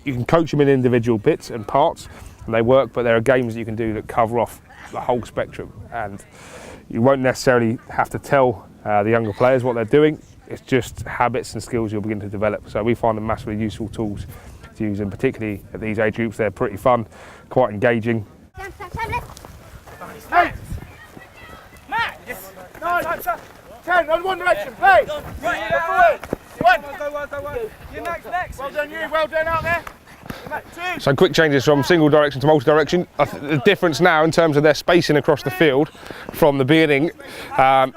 you can coach them in individual bits and parts, and they work, but there are games that you can do that cover off the whole spectrum, and you won't necessarily have to tell the younger players what they're doing. It's just habits and skills you'll begin to develop. So we find them massively useful tools to use, and particularly at these age groups, they're pretty fun, quite engaging. Matt! Yes. 9, 10, on one direction, play! Right, go. You next. Well done out there. So quick changes from single direction to multi-direction. The difference now in terms of their spacing across the field from the beginning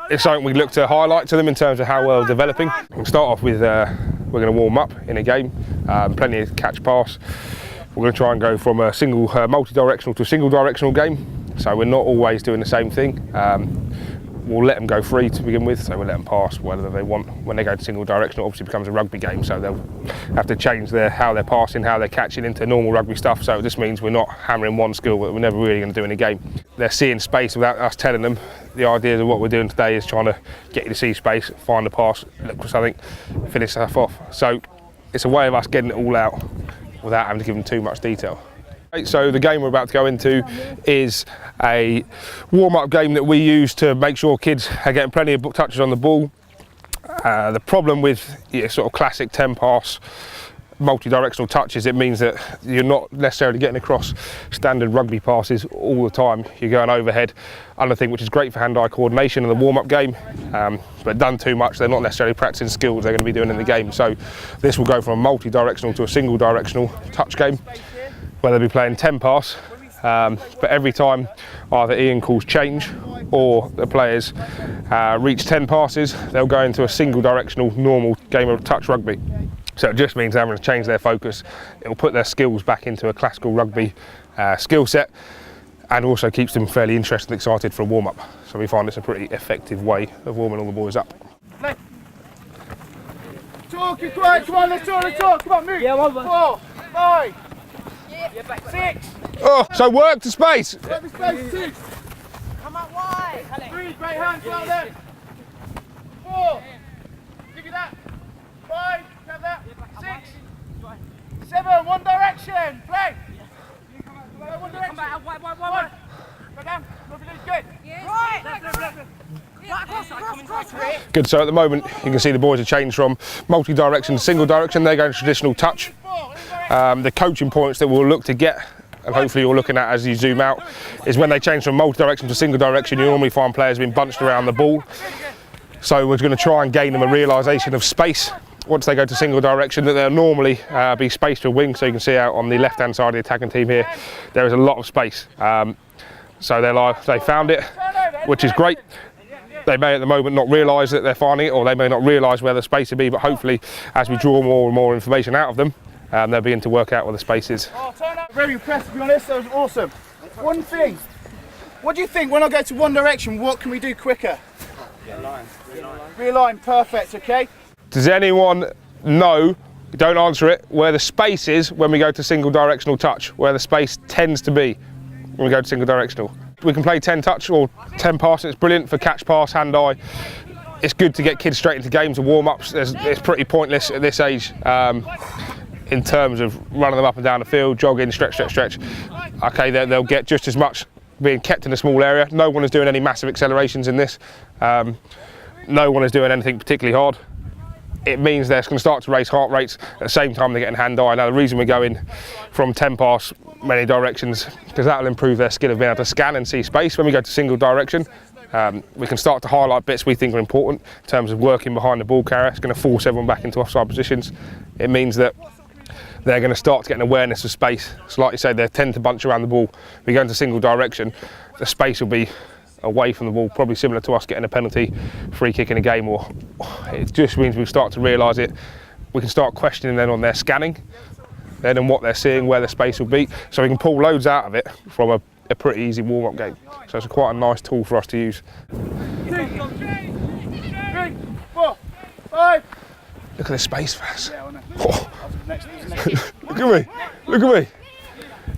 is something we look to highlight to them in terms of how well developing. We'll start off with, we're going to warm up in a game, plenty of catch pass. We're going to try and go from a single multi-directional to a single directional game. So we're not always doing the same thing. We'll let them go free to begin with, so we'll let them pass whether they want. When they go to single direction, it obviously becomes a rugby game, so they'll have to change how they're passing, how they're catching into normal rugby stuff. So this means we're not hammering one skill that we're never really going to do in a game. They're seeing space without us telling them. The idea of what we're doing today is trying to get you to see space, find a pass, look for something, finish stuff off. So it's a way of us getting it all out without having to give them too much detail. So the game we're about to go into is a warm-up game that we use to make sure kids are getting plenty of touches on the ball. The problem with sort of classic 10-pass multi-directional touches, it means that you're not necessarily getting across standard rugby passes all the time. You're going overhead, another thing which is great for hand-eye coordination in the warm-up game, but done too much, they're not necessarily practicing skills they're going to be doing in the game. So this will go from a multi-directional to a single-directional touch game, where they'll be playing 10 pass, but every time either Ian calls change or the players reach 10 passes, they'll go into a single directional normal game of touch rugby. So it just means they're having to change their focus. It will put their skills back into a classical rugby skill set, and also keeps them fairly interested and excited for a warm-up. So we find it's a pretty effective way of warming all the boys up. Talk, you're quiet, come on, let's talk, come on, move. Yeah, 4, 5, 6. Oh, so work to space. Work to space, 2. Come out wide. 3, great hands out there. 4, give you that. 5, have that. 6, 7, one direction, play. Go one direction. One. Go down, good. Right. Good, so at the moment you can see the boys have changed from multi-direction to single direction. They're going to traditional touch. The coaching points that we'll look to get, and hopefully you're looking at as you zoom out, is when they change from multi-direction to single direction, you normally find players being bunched around the ball. So we're going to try and gain them a realisation of space. Once they go to single direction, that they'll normally be spaced to a wing. So you can see out on the left-hand side of the attacking team here, there is a lot of space. So they found it, which is great. They may at the moment not realise that they're finding it, or they may not realise where the space will be, but hopefully as we draw more and more information out of them, they'll begin to work out where the space is. Very impressed, to be honest, that was awesome. One thing, what do you think when I go to one direction, what can we do quicker? Realign, perfect, okay. Does anyone know, don't answer it, where the space is when we go to single directional touch, where the space tends to be when we go to single directional? We can play 10 touch or 10 pass, it's brilliant for catch pass, hand eye. It's good to get kids straight into games and warm-ups. It's pretty pointless at this age in terms of running them up and down the field, jogging, stretch. Okay, they'll get just as much being kept in a small area. No one is doing any massive accelerations in this. No one is doing anything particularly hard. It means they're going to start to raise heart rates at the same time they're getting hand-eye. Now the reason we're going from 10 pass many directions, because that will improve their skill of being able to scan and see space. When we go to single direction, we can start to highlight bits we think are important in terms of working behind the ball carrier. It's going to force everyone back into offside positions. It means that they're going to start to get an awareness of space. So like you say, they tend to bunch around the ball. We go into single direction, the space will be away from the ball, probably similar to us getting a penalty, free kick in a game, or it just means we start to realise it. We can start questioning then on their scanning, then and what they're seeing, where the space will be, so we can pull loads out of it from a pretty easy warm-up game. So it's quite a nice tool for us to use. 2, 3, 4, 5. Look at the space, Faz. Yeah, I know. Oh. Look at me.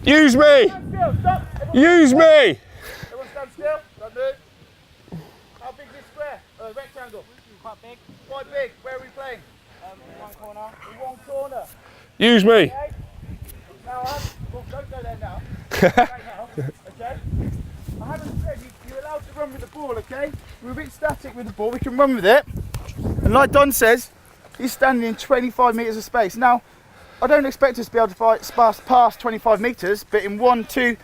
Use me! Use me! Everyone stand still, don't move. How big is this square? Rectangle? Quite big. Quite big. Where are we playing? In one corner. In one corner. Use me. Okay. Don't go there now. Right now, okay? I haven't said you're allowed to run with the ball, okay? We're a bit static with the ball, we can run with it. And like Don says, he's standing in 25 metres of space. Now, I don't expect us to be able to pass 25 metres, but in 1-2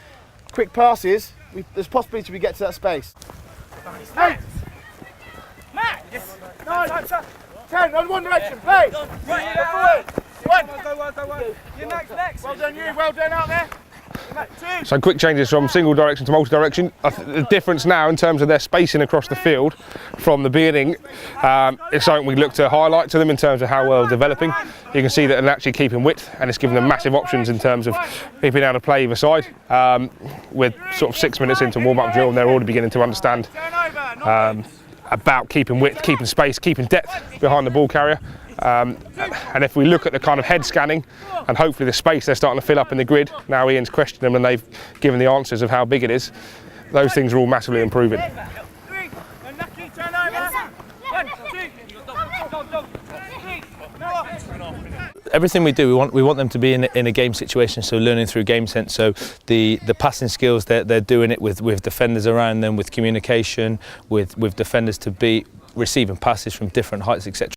quick passes, there's possibility we get to that space. Nice. Matt! Yes. 9, 10, on one direction, play! Right, forward. 1. You're next. Well done you, well done out there. So quick changes from single direction to multi-direction. The difference now in terms of their spacing across the field from the beginning is something we look to highlight to them in terms of how well developing. You can see that they're actually keeping width, and it's given them massive options in terms of being able to play either side. With sort of 6 minutes into warm-up drill, and they're already beginning to understand about keeping width, keeping space, keeping depth behind the ball carrier. And if we look at the kind of head scanning and hopefully the space they're starting to fill up in the grid, now Ian's questioned them and they've given the answers of how big it is, those things are all massively improving. Everything we do, we want them to be in a game situation, so learning through game sense. So the passing skills, they're doing it with defenders around them, with communication, with defenders to be receiving passes from different heights, etc.